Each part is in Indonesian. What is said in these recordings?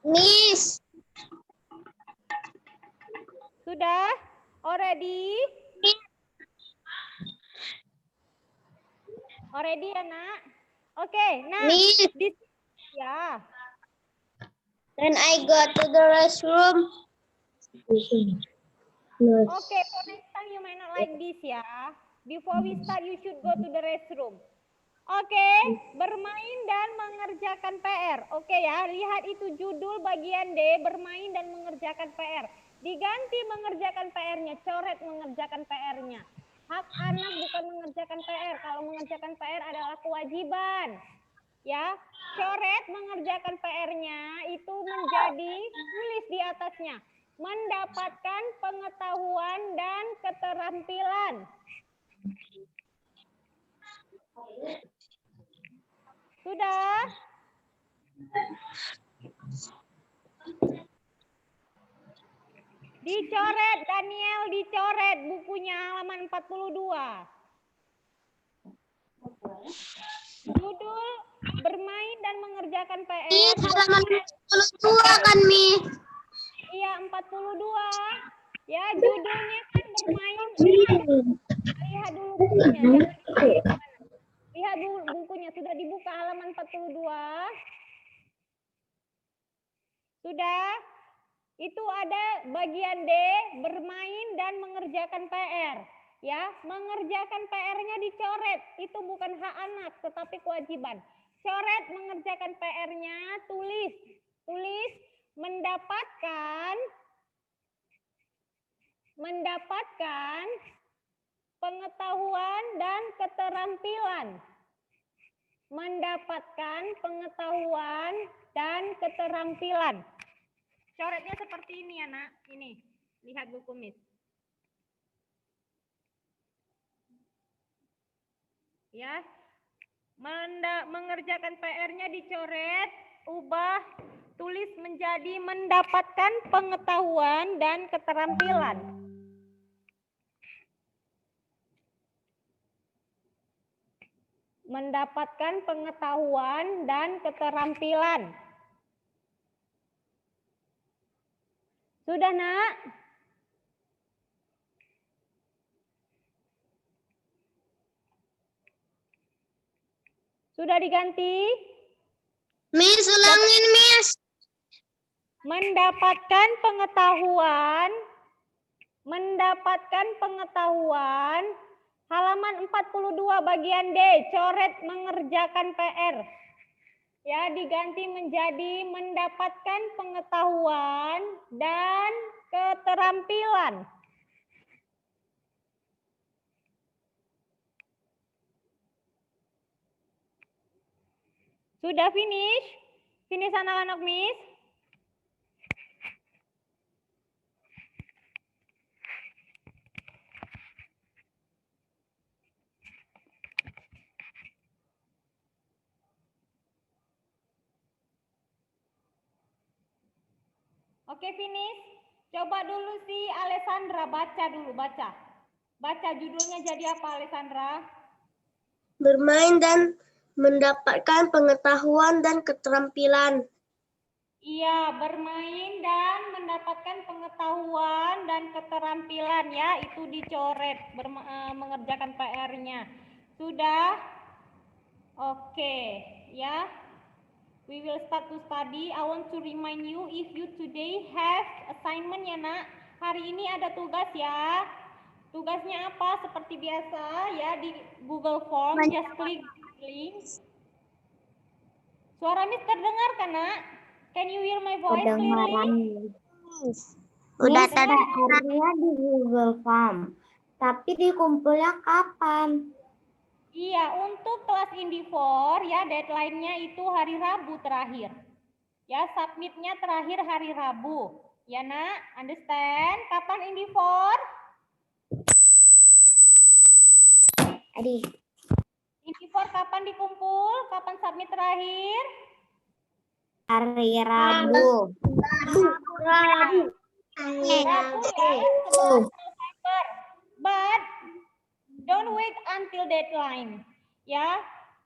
Miss. Sudah? Already? Already ya, Nak? Oke, nah. Miss. Ya. Then I go to the restroom. Okay, for next time you might not like this ya. Before we start, you should go to the restroom. Oke, bermain dan mengerjakan PR. Oke ya, lihat itu judul bagian D, bermain dan mengerjakan PR. Diganti mengerjakan PR-nya, coret mengerjakan PR-nya. Hak anak bukan mengerjakan PR. Kalau mengerjakan PR adalah kewajiban. Ya, coret mengerjakan PR-nya itu menjadi tulis di atasnya. Mendapatkan pengetahuan dan keterampilan. Sudah? Dicoret, Daniel, dicoret bukunya halaman 42. Judul bermain dan mengerjakan PR. Miss, halaman 42 kan, Miss? Iya, 42. Ya, judulnya kan bermain. Lihat dulu bukunya. Lihat dulu bukunya, sudah dibuka halaman 42. Sudah? Itu ada bagian D, bermain dan mengerjakan PR. Ya, mengerjakan PR-nya dicoret. Itu bukan hak anak, tetapi kewajiban. Coret mengerjakan PR-nya, tulis. Tulis mendapatkan pengetahuan dan keterampilan. Mendapatkan pengetahuan dan keterampilan. Coretnya seperti ini ya, Nak. Ini, lihat buku Miss. Ya, mengerjakan PR-nya dicoret, ubah, tulis menjadi mendapatkan pengetahuan dan keterampilan. Mendapatkan pengetahuan dan keterampilan. Sudah, Nak? Sudah diganti? Miss, ulangin, Miss. Mendapatkan pengetahuan, halaman 42 bagian D, coret mengerjakan PR. Ya, diganti menjadi mendapatkan pengetahuan dan keterampilan. Sudah finish? Finish anak-anak, Miss? Oke, finish. Coba dulu si Alessandra baca dulu, baca. Baca judulnya jadi apa, Alessandra? Bermain dan mendapatkan pengetahuan dan keterampilan. Iya, bermain dan mendapatkan pengetahuan dan keterampilan ya, itu dicoret mengerjakan PR-nya. Sudah? Oke, ya. We will start to study. I want to remind you if you today have assignment ya, Nak. Hari ini ada tugas ya. Tugasnya apa? Seperti biasa ya di Google Form, just klik link. Suara Miss terdengar kan, Nak? Can you hear my voice clearly? Udah Artinya di Google Form. Tapi dikumpulnya kapan? Iya, untuk kelas Indivor ya deadline-nya itu hari Rabu terakhir. Ya, submit-nya terakhir hari Rabu. Ya, Nak, understand? Kapan Indivor? Adik. Indivor kapan dikumpul? Kapan submit terakhir? Hari Rabu. Rabu ya, 11 November. But don't wait until deadline. Ya,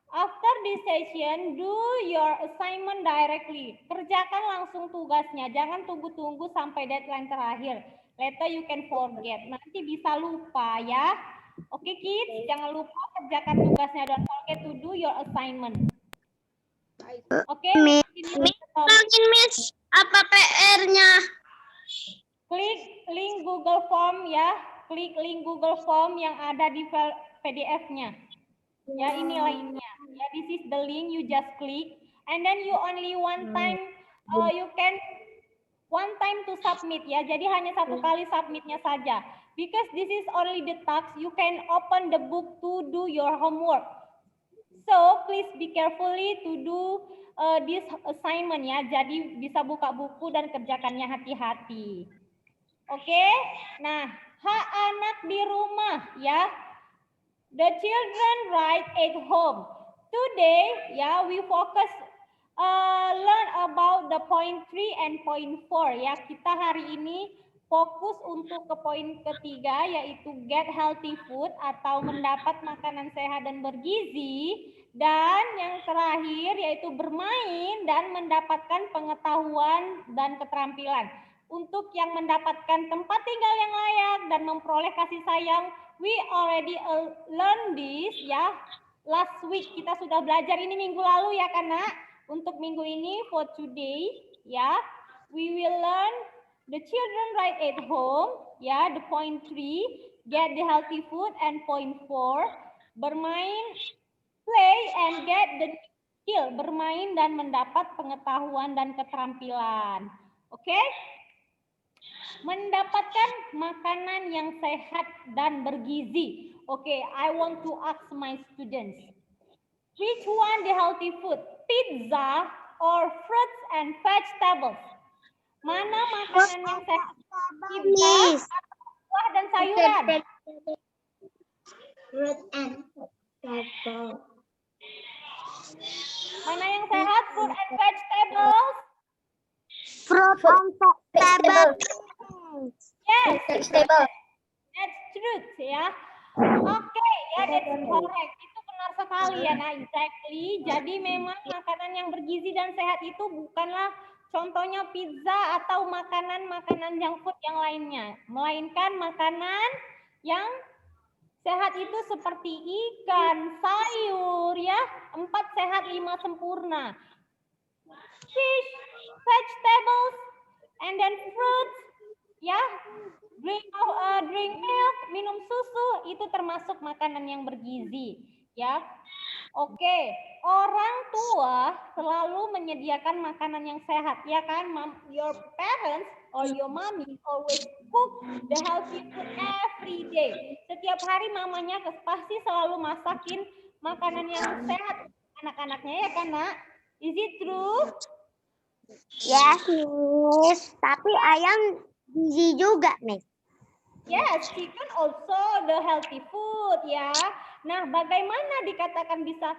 After this session, do your assignment directly. Kerjakan langsung tugasnya, jangan tunggu-tunggu sampai deadline terakhir. Later you can forget, nanti bisa lupa ya. Oke kids, jangan lupa kerjakan tugasnya, don't forget to do your assignment. Oke, Mungkin Miss, apa PR-nya? klik link Google Form ya, klik link Google Form yang ada di PDF-nya. Ya, ini linknya. Ya, this is the link, you just click and then you only one time you can one time to submit ya. Jadi hanya satu kali submitnya saja. Because this is only the task, you can open the book to do your homework. So please be carefully to do this assignment ya. Jadi bisa buka buku dan kerjakannya hati-hati. Oke? Nah, hak anak di rumah ya. The children right at home. Today, yeah, we focus learn about the point 3 and point 4 ya. Kita hari ini fokus untuk ke poin ketiga yaitu get healthy food atau mendapat makanan sehat dan bergizi, dan yang terakhir yaitu bermain dan mendapatkan pengetahuan dan keterampilan. Untuk yang mendapatkan tempat tinggal yang layak dan memperoleh kasih sayang, we already learn this ya. Last week kita sudah belajar ini minggu lalu ya kan nak. Untuk minggu ini for today ya, we will learn the children right at home ya, the point 3, get the healthy food, and point 4, bermain, play and get the skill, bermain dan mendapat pengetahuan dan keterampilan. Oke? Mendapatkan makanan yang sehat dan bergizi. Okay, I want to ask my students, which one the healthy food? Pizza or fruits and vegetables? Mana makanan yang sehat? Pizza atau buah dan sayuran? Fruit and vegetable. Mana yang sehat? Fruit and vegetables? Fruit and vegetable. Yes, Vegetable. that's truth ya. Oke, ya that's correct. Itu benar sekali ya, nah exactly. Jadi memang makanan yang bergizi dan sehat itu bukanlah contohnya pizza atau makanan-makanan junk food yang lainnya, melainkan makanan yang sehat itu seperti ikan, sayur ya, 4 sehat 5 sempurna. Fish, vegetables, and then fruits, ya, drink milk, minum susu, itu termasuk makanan yang bergizi, ya. Oke, orang tua selalu menyediakan makanan yang sehat, ya kan? Your parents or your mommy always cook the healthy food every day. Setiap hari mamanya pasti selalu masakin makanan yang sehat anak-anaknya, ya kan, Nak? Is it true? Yes, Miss. Tapi ayam gizi juga, Miss. Yes, chicken also the healthy food ya. Nah, bagaimana dikatakan bisa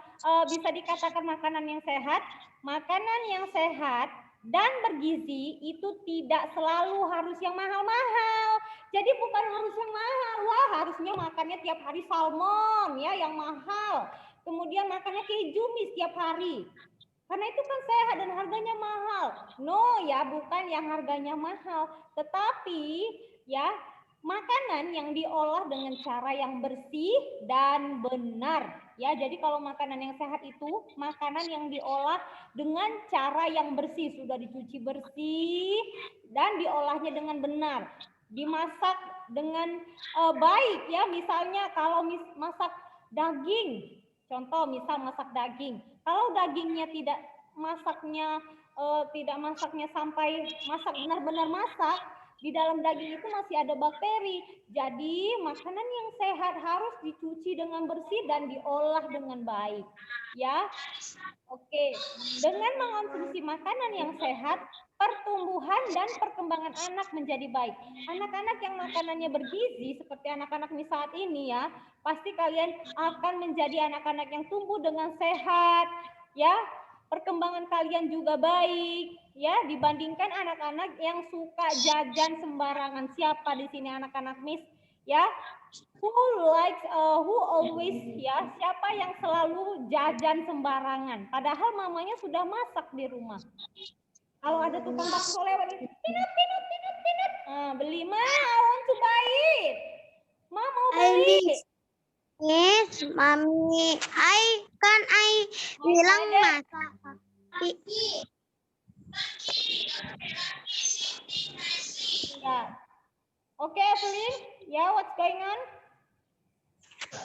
dikatakan makanan yang sehat? Makanan yang sehat dan bergizi itu tidak selalu harus yang mahal-mahal. Jadi bukan harus yang mahal. Wah, harusnya makannya tiap hari salmon ya yang mahal. Kemudian makannya keju mie tiap hari. Karena itu kan sehat dan harganya mahal. No ya, bukan yang harganya mahal. Tetapi ya, makanan yang diolah dengan cara yang bersih dan benar. Ya, jadi kalau makanan yang sehat itu makanan yang diolah dengan cara yang bersih, sudah dicuci bersih dan diolahnya dengan benar. Dimasak dengan baik ya, misalnya kalau masak daging, contoh misal masak daging. Kalau dagingnya tidak masaknya sampai masak benar-benar masak, di dalam daging itu masih ada bakteri. Jadi makanan yang sehat harus dicuci dengan bersih dan diolah dengan baik. Ya. Oke. Dengan mengonsumsi makanan yang sehat, pertumbuhan dan perkembangan anak menjadi baik. Anak-anak yang makanannya bergizi seperti anak-anak di saat ini ya, pasti kalian akan menjadi anak-anak yang tumbuh dengan sehat, ya. Perkembangan kalian juga baik, ya, dibandingkan anak-anak yang suka jajan sembarangan. Siapa di sini anak-anak Miss Ya, who always, ya, siapa yang selalu jajan sembarangan padahal mamanya sudah masak di rumah. Kalau ada tukang bakso lewat, pinut. Beli, Ma, I want to buy it. Ma mau beli. Miss, Mami, I bilang masak. Ya. Oke, Evelyn. Ya, what's going on?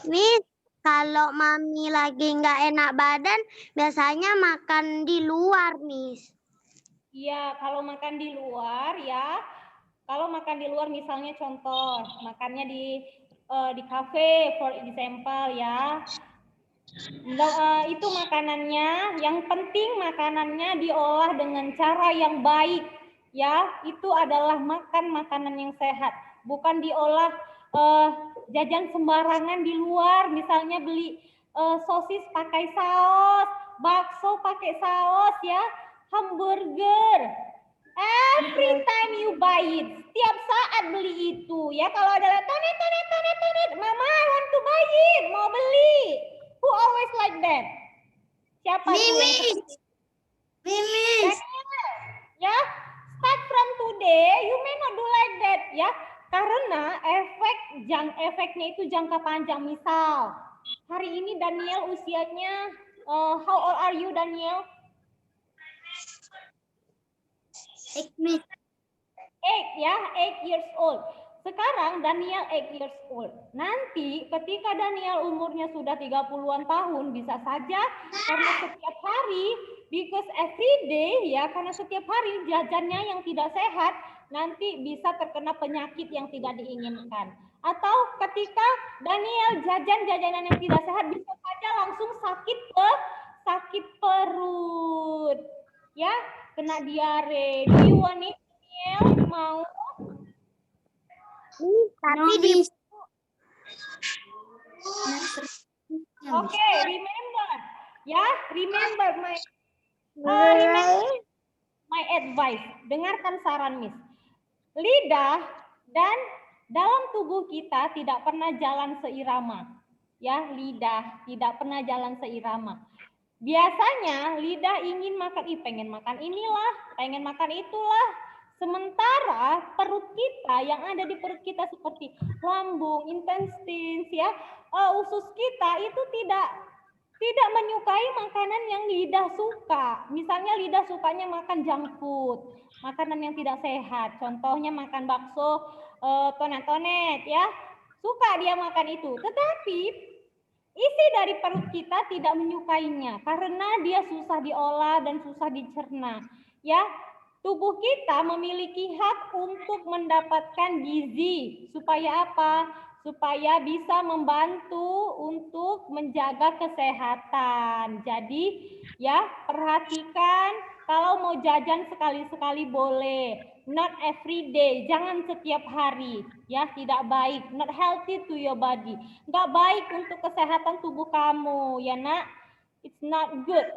Miss, kalau Mami lagi nggak enak badan, biasanya makan di luar, Miss. Iya, kalau makan di luar ya. Kalau makan di luar misalnya contoh makannya di kafe for example ya. Itu makanannya, yang penting makanannya diolah dengan cara yang baik ya. Itu adalah makan makanan yang sehat, bukan diolah jajan sembarangan di luar, misalnya beli sosis pakai saus, bakso pakai saus ya, hamburger. Every time you buy it, setiap saat beli itu ya. Kalau ada tonet, Mama I want to buy it, mau beli. Who always like that? Siapa tuh yang seperti itu? Miss. Ya, start from today, you may not do like that ya. Karena efeknya itu jangka panjang. Misal, hari ini Daniel usianya, how old are you Daniel? 8, Miss. 8 ya, 8 years old. Sekarang Daniel 8 years old. Nanti ketika Daniel umurnya sudah 30-an tahun, bisa saja karena setiap hari, because every day ya, karena setiap hari jajannya yang tidak sehat, nanti bisa terkena penyakit yang tidak diinginkan. Atau ketika Daniel jajanan yang tidak sehat, bisa saja langsung sakit perut. Ya, kena diare. Do you want it? Mau? Tapi di Oke, remember my advice. Dengarkan saran Miss. Lidah dan dalam tubuh kita tidak pernah jalan seirama. Ya, lidah tidak pernah jalan seirama. Biasanya lidah ingin makan, pengen makan inilah, pengen makan itulah. Sementara perut kita, yang ada di perut kita seperti lambung, intestines ya, usus kita itu tidak menyukai makanan yang lidah suka. Misalnya lidah sukanya makan junk food, makanan yang tidak sehat. Contohnya makan bakso, tonet-tonet ya. Suka dia makan itu. Tetapi isi dari perut kita tidak menyukainya karena dia susah diolah dan susah dicerna. Ya, tubuh kita memiliki hak untuk mendapatkan gizi. Supaya apa? Supaya bisa membantu untuk menjaga kesehatan. Jadi ya, perhatikan kalau mau jajan sekali-sekali boleh. Not every day, jangan setiap hari. Ya, tidak baik. Not healthy to your body. Nggak baik untuk kesehatan tubuh kamu. Ya nak, it's not good.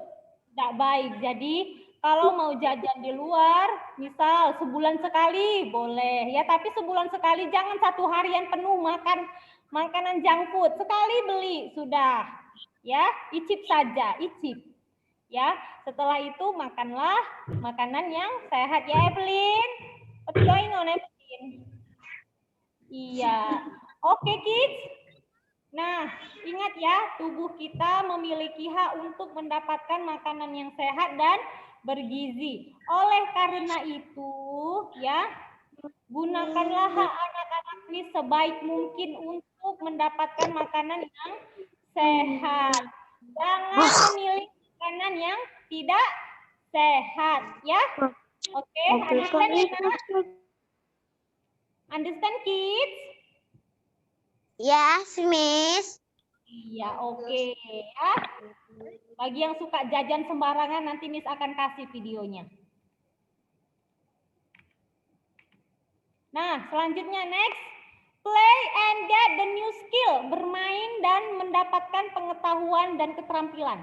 Nggak baik. Jadi kalau mau jajan di luar, misal sebulan sekali boleh ya, tapi sebulan sekali jangan satu harian penuh makan makanan junk food. Sekali beli sudah, ya, icip saja, icip. Ya, setelah itu makanlah makanan yang sehat ya Evelyn. What's going on Evelyn? Iya, oke kids. Nah, ingat ya, tubuh kita memiliki hak untuk mendapatkan makanan yang sehat dan bergizi. Oleh karena itu, ya, gunakanlah hak anak-anak ini sebaik mungkin untuk mendapatkan makanan yang sehat. Jangan memilih makanan yang tidak sehat, ya. Oke, understand ya? Understand kids? Yes, Miss. Iya, oke ya. Bagi yang suka jajan sembarangan, nanti Miss akan kasih videonya. Nah, selanjutnya next. Play and get the new skill. Bermain dan mendapatkan pengetahuan dan keterampilan.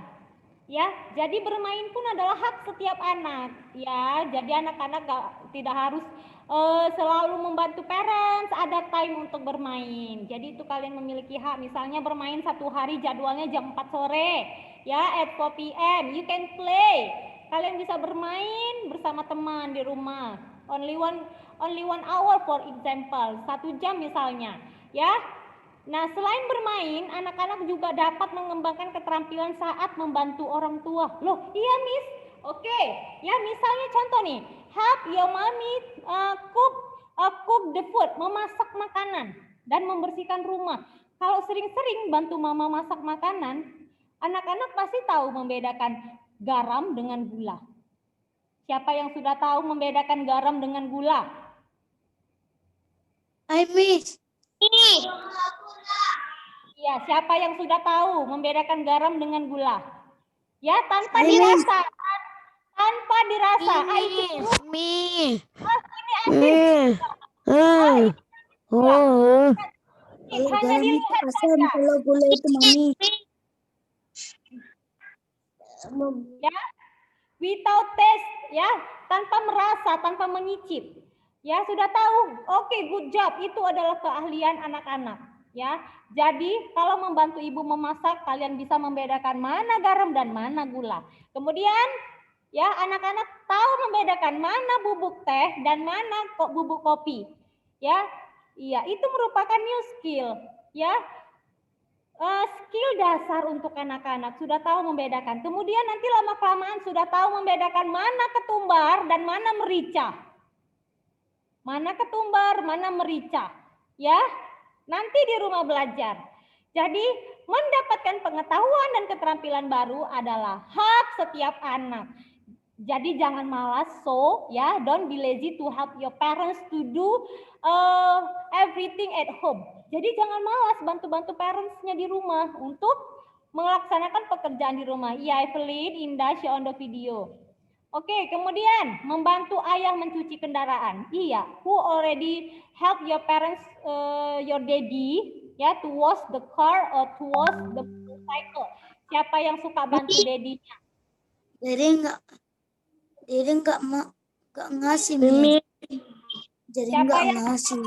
Ya, jadi bermain pun adalah hak setiap anak. Ya, jadi anak-anak tidak harus selalu membantu parents, ada time untuk bermain. Jadi itu kalian memiliki hak, misalnya bermain satu hari jadwalnya jam 4 sore, ya, at 4 p.m. You can play. Kalian bisa bermain bersama teman di rumah. Only one hour for example, 1 jam misalnya, ya. Nah, selain bermain, anak-anak juga dapat mengembangkan keterampilan saat membantu orang tua. Loh, iya, Miss. Oke, ya misalnya contoh nih, help your mommy cook the food, memasak makanan dan membersihkan rumah. Kalau sering-sering bantu mama masak makanan, anak-anak pasti tahu membedakan garam dengan gula. Siapa yang sudah tahu membedakan garam dengan gula? Miss. Ya, siapa yang sudah tahu membedakan garam dengan gula? Ya, tanpa dirasa. Tanpa dirasa. Miss. Hanya dilihat saja. Kalau gula itu mami. Ya, without taste, ya, tanpa merasa, tanpa menyicip. Ya, sudah tahu. Oke, good job. Itu adalah keahlian anak-anak. Ya, jadi kalau membantu ibu memasak, kalian bisa membedakan mana garam dan mana gula. Kemudian, ya, anak-anak tahu membedakan mana bubuk teh dan mana kok bubuk kopi. Ya, iya, itu merupakan new skill. Ya, skill dasar untuk anak-anak, sudah tahu membedakan. Kemudian nanti lama-kelamaan sudah tahu membedakan mana ketumbar dan mana merica. Mana ketumbar, mana merica. Ya, nanti di rumah belajar. Jadi, mendapatkan pengetahuan dan keterampilan baru adalah hak setiap anak. Jadi jangan malas, ya, don't be lazy to help your parents to do everything at home. Jadi jangan malas bantu-bantu parentsnya di rumah untuk melaksanakan pekerjaan di rumah. Iya, Evelyn, Indah, show on the video. Oke, kemudian membantu ayah mencuci kendaraan. Iya, who already help your parents, your daddy, ya, to wash the car or to wash the motorcycle. Siapa yang suka bantu daddy-nya? Jadi nggak ngasih Miss. Jadi nggak ngasih.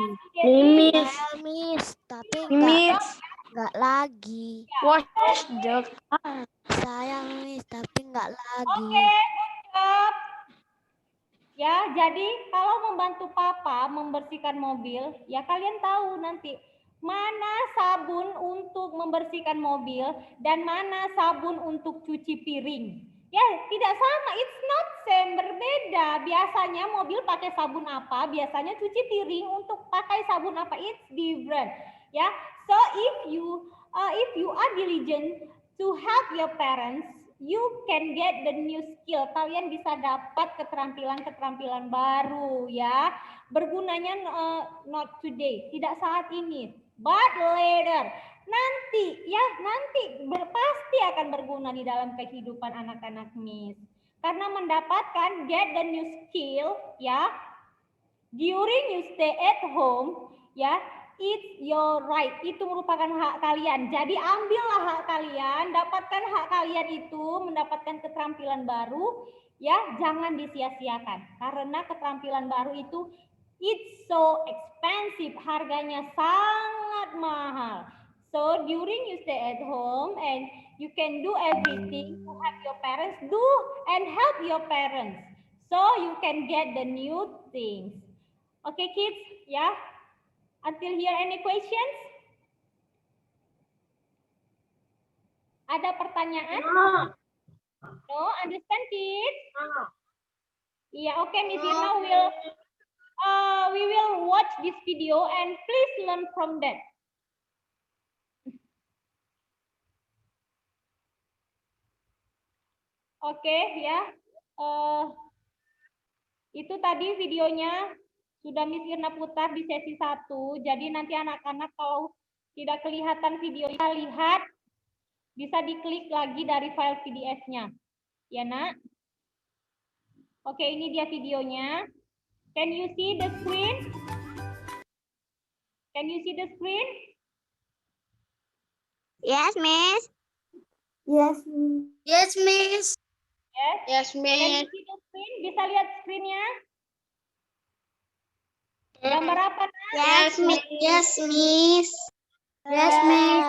Miss, tapi nggak lagi. Sayang Miss, tapi nggak lagi. Oke, good job. Ya, jadi kalau membantu papa membersihkan mobil, ya kalian tahu nanti mana sabun untuk membersihkan mobil dan mana sabun untuk cuci piring. Ya, tidak sama, it's not same, berbeda. Biasanya mobil pakai sabun apa, biasanya cuci piring untuk pakai sabun apa, it's different. Ya, so if you are diligent to help your parents, you can get the new skill. Kalian bisa dapat keterampilan-keterampilan baru, ya. Bergunanya not today, tidak saat ini, but later. Nanti, ya, nanti pasti akan berguna di dalam kehidupan anak-anak Miss. Karena mendapatkan get the new skill, ya, during you stay at home, ya, it's your right. Itu merupakan hak kalian. Jadi ambillah hak kalian, dapatkan hak kalian itu, mendapatkan keterampilan baru, ya, jangan disia-siakan. Karena keterampilan baru itu it's so expensive, harganya sangat mahal. So during you stay at home and you can do everything to help your parents, do and help your parents. So you can get the new things. Okay, kids, ya. Until here, any questions? Ada pertanyaan? No, understand, kids? Yeah, okay, Miss Irna we will watch this video and please learn from that. Oke, ya. Itu tadi videonya sudah Miss Irna putar di sesi 1. Jadi nanti anak-anak kalau tidak kelihatan videonya, lihat, bisa diklik lagi dari file PDF-nya. Ya, Nak? Oke, ini dia videonya. Can you see the screen? Can you see the screen? Yes, Miss. Yes, Miss. Yes. Yes, Can you see the screen? Bisa lihat screen-nya? Gambar apa? Nak? Yes, Miss. Yes, Miss. Yes, Miss.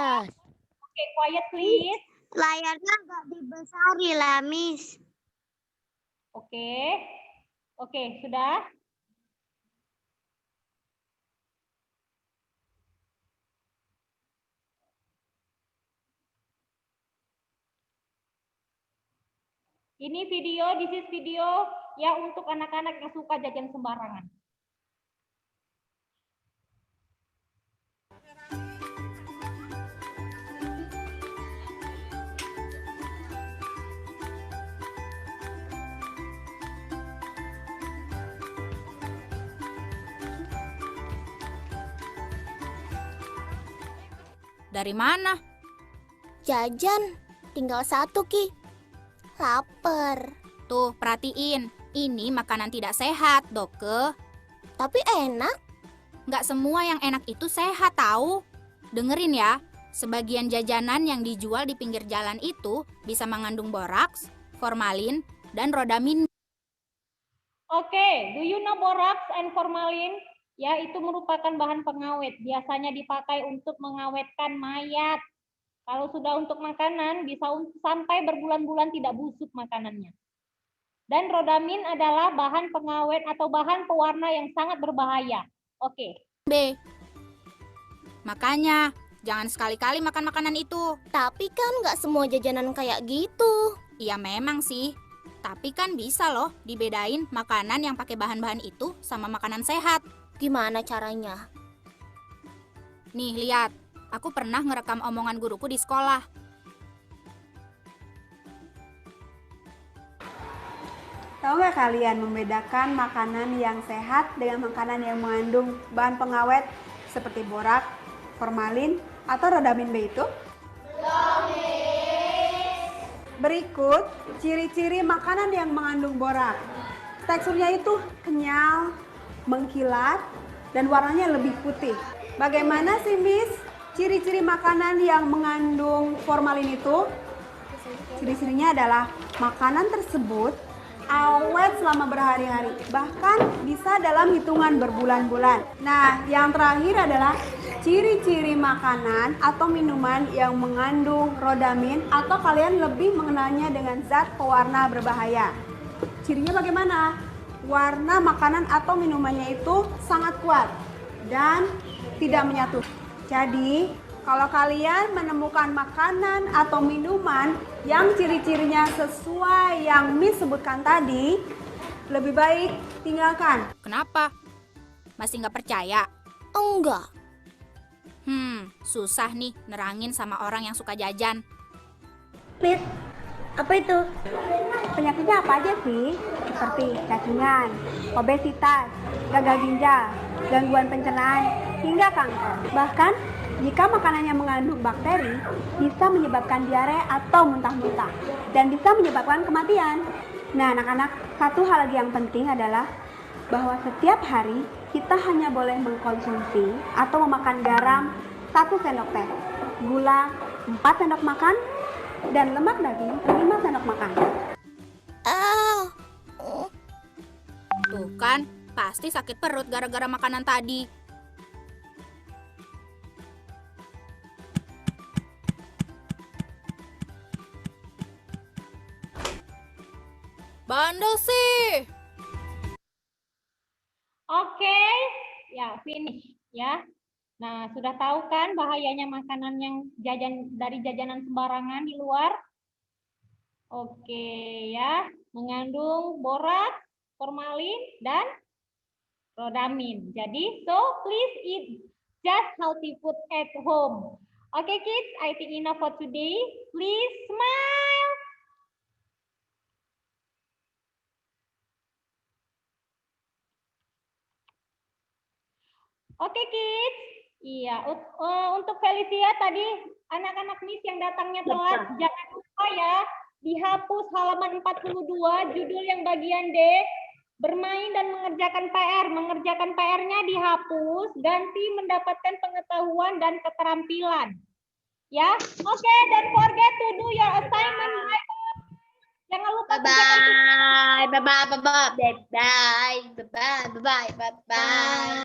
Oke, quiet please. Layarnya agak dibesari lah, Miss. Oke. Oke, sudah? Ini video, this is video ya untuk anak-anak yang suka jajan sembarangan. Dari mana? Jajan, tinggal satu Ki. Laper, Tuh, perhatiin. Ini makanan tidak sehat, Doke. tapi enak. Nggak semua yang enak itu sehat, tahu? Dengerin ya, sebagian jajanan yang dijual di pinggir jalan itu bisa mengandung boraks, formalin, dan rodamin. Oke, do you know borax and formalin? Ya, itu merupakan bahan pengawet. Biasanya dipakai untuk mengawetkan mayat. Kalau sudah untuk makanan, bisa sampai berbulan-bulan tidak busuk makanannya. Dan rodamin adalah bahan pengawet atau bahan pewarna yang sangat berbahaya. Oke. B. Makanya, jangan sekali-kali makan makanan itu. Tapi kan nggak semua jajanan kayak gitu. Iya memang sih, tapi kan bisa loh dibedain makanan yang pakai bahan-bahan itu sama makanan sehat. Gimana caranya? Nih, lihat. Aku pernah ngerekam omongan guruku di sekolah. Tahu nggak kalian membedakan makanan yang sehat dengan makanan yang mengandung bahan pengawet seperti borak, formalin, atau rodamin B itu? Berikut ciri-ciri makanan yang mengandung borak. Teksturnya itu kenyal, mengkilat, dan warnanya lebih putih. Bagaimana sih, Miss? Ciri-ciri makanan yang mengandung formalin itu? Ciri-cirinya adalah makanan tersebut awet selama berhari-hari, bahkan bisa dalam hitungan berbulan-bulan. Nah, yang terakhir adalah ciri-ciri makanan atau minuman yang mengandung rodamin atau kalian lebih mengenalnya dengan zat pewarna berbahaya. Cirinya bagaimana? Warna makanan atau minumannya itu sangat kuat dan tidak menyatu. Jadi, kalau kalian menemukan makanan atau minuman yang ciri-cirinya sesuai yang Miss sebutkan tadi, lebih baik tinggalkan. Kenapa? Masih nggak percaya? Enggak. Susah nih nerangin sama orang yang suka jajan. Miss, apa itu? Penyakitnya apa aja sih? Seperti cacingan, obesitas, gagal ginjal, gangguan pencernaan, hingga kanker. Bahkan, jika makanannya mengandung bakteri, bisa menyebabkan diare atau muntah-muntah, dan bisa menyebabkan kematian. Nah, anak-anak, satu hal lagi yang penting adalah bahwa setiap hari kita hanya boleh mengkonsumsi atau memakan garam 1 sendok teh, gula 4 sendok makan, dan lemak daging 5 sendok makan. Tuh kan, pasti sakit perut gara-gara makanan tadi. Bandel sih. Oke, ya finish ya. Nah, sudah tahu kan bahayanya makanan yang dari jajanan sembarangan di luar? Oke ya, mengandung borak, formalin, dan rodamin. Jadi, so please eat just healthy food at home. Okay, kids, I think enough for today. Please smile. Oke, kids. Iya, untuk Felicia tadi anak-anak Miss yang datangnya telat, jangan lupa ya dihapus halaman 42 judul yang bagian D, bermain dan mengerjakan PR. Mengerjakan PR-nya dihapus, ganti mendapatkan pengetahuan dan keterampilan. Ya, oke, don't forget to do your assignment. Jangan lupa Bye bye. Bye bye. Bye bye. Bye bye. Bye bye. Bye bye.